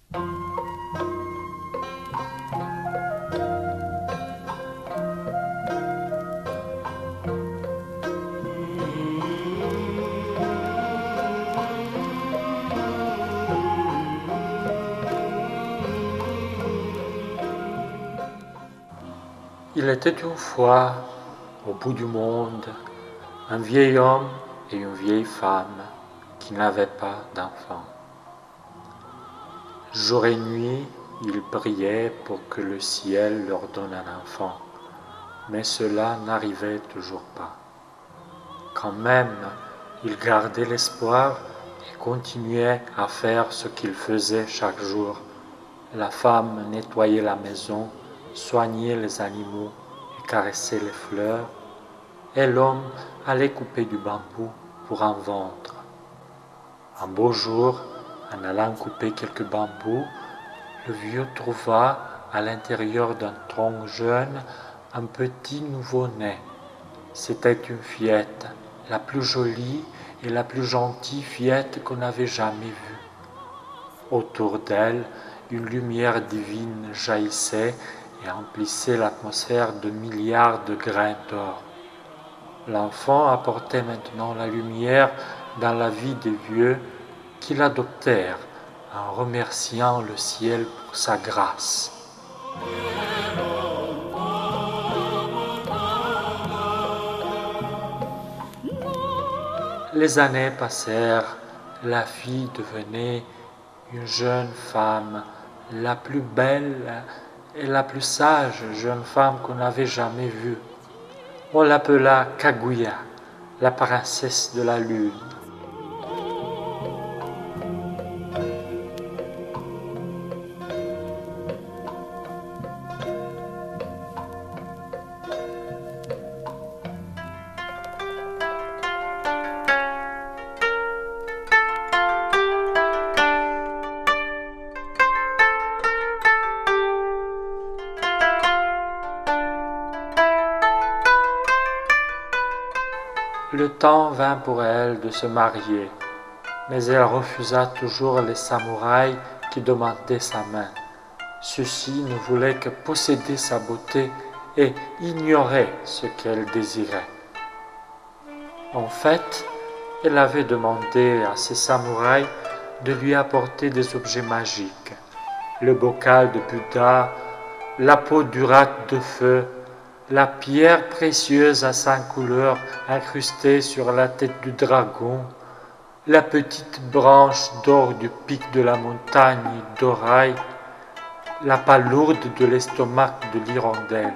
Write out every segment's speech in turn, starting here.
Il était une fois, au bout du monde, un vieil homme et une vieille femme qui n'avaient pas d'enfant. Jour et nuit, ils priaient pour que le ciel leur donne un enfant, mais cela n'arrivait toujours pas. Quand même, ils gardaient l'espoir et continuaient à faire ce qu'ils faisaient chaque jour. La femme nettoyait la maison, soignait les animaux et caressait les fleurs, et l'homme allait couper du bambou pour en vendre. Un beau jour, en allant couper quelques bambous, le vieux trouva à l'intérieur d'un tronc jeune un petit nouveau-né. C'était une fillette, la plus jolie et la plus gentille fillette qu'on avait jamais vue. Autour d'elle, une lumière divine jaillissait et emplissait l'atmosphère de milliards de grains d'or. L'enfant apportait maintenant la lumière dans la vie des vieux qui l'adoptèrent en remerciant le ciel pour sa grâce. Les années passèrent, la fille devenait une jeune femme, la plus belle et la plus sage jeune femme qu'on avait jamais vue. On l'appela Kaguya, la princesse de la lune. Le temps vint pour elle de se marier, mais elle refusa toujours les samouraïs qui demandaient sa main. Ceux-ci ne voulaient que posséder sa beauté et ignoraient ce qu'elle désirait. En fait, elle avait demandé à ces samouraïs de lui apporter des objets magiques, le bocal de Bouddha, la peau du rat de feu, la pierre précieuse à 5 couleurs incrustée sur la tête du dragon, la petite branche d'or du pic de la montagne d'Oraï, la palourde de l'estomac de l'hirondelle.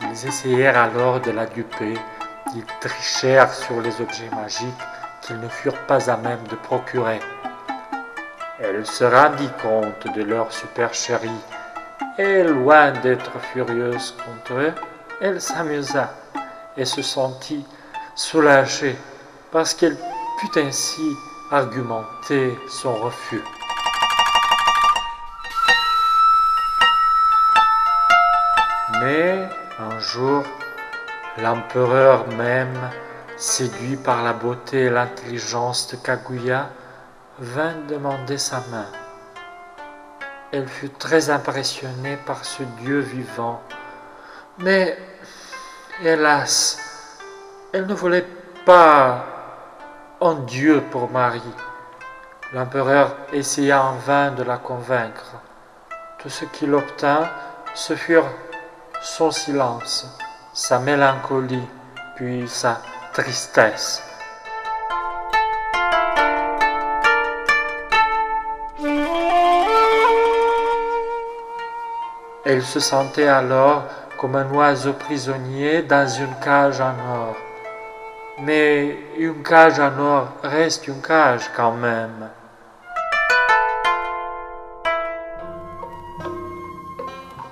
Ils essayèrent alors de la duper, ils trichèrent sur les objets magiques qu'ils ne furent pas à même de procurer. Elle se rendit compte de leur supercherie, et loin d'être furieuse contre eux, elle s'amusa et se sentit soulagée parce qu'elle put ainsi argumenter son refus. Mais un jour, l'empereur même, séduit par la beauté et l'intelligence de Kaguya, vint demander sa main. Elle fut très impressionnée par ce Dieu vivant, mais hélas, elle ne voulait pas un Dieu pour mari. L'empereur essaya en vain de la convaincre. Tout ce qu'il obtint, ce furent son silence, sa mélancolie, puis sa tristesse. Elle se sentait alors comme un oiseau prisonnier dans une cage en or. Mais une cage en or reste une cage quand même.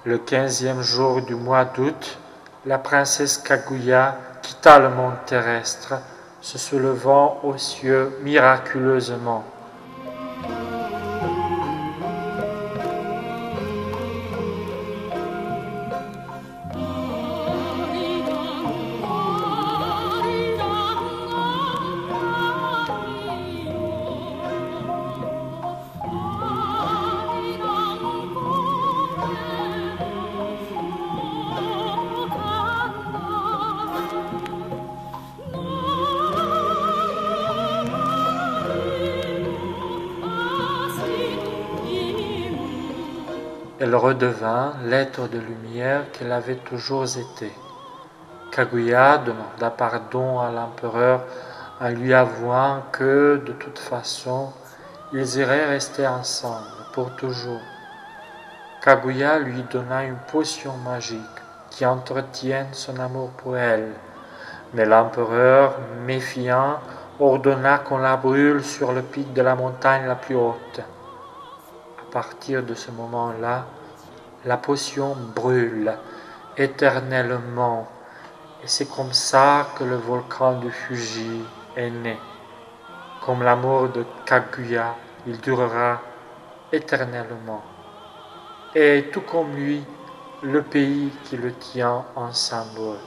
Le 15e jour du mois d'août, la princesse Kaguya quitta le monde terrestre, se soulevant aux cieux miraculeusement. elle redevint l'être de lumière qu'elle avait toujours été. Kaguya demanda pardon à l'empereur en lui avouant que, de toute façon, ils iraient rester ensemble pour toujours. Kaguya lui donna une potion magique qui entretienne son amour pour elle, mais l'empereur, méfiant, ordonna qu'on la brûle sur le pic de la montagne la plus haute. À partir de ce moment-là, la potion brûle éternellement, et c'est comme ça que le volcan de Fuji est né. Comme l'amour de Kaguya, il durera éternellement. Et tout comme lui, le pays qui le tient en symbole.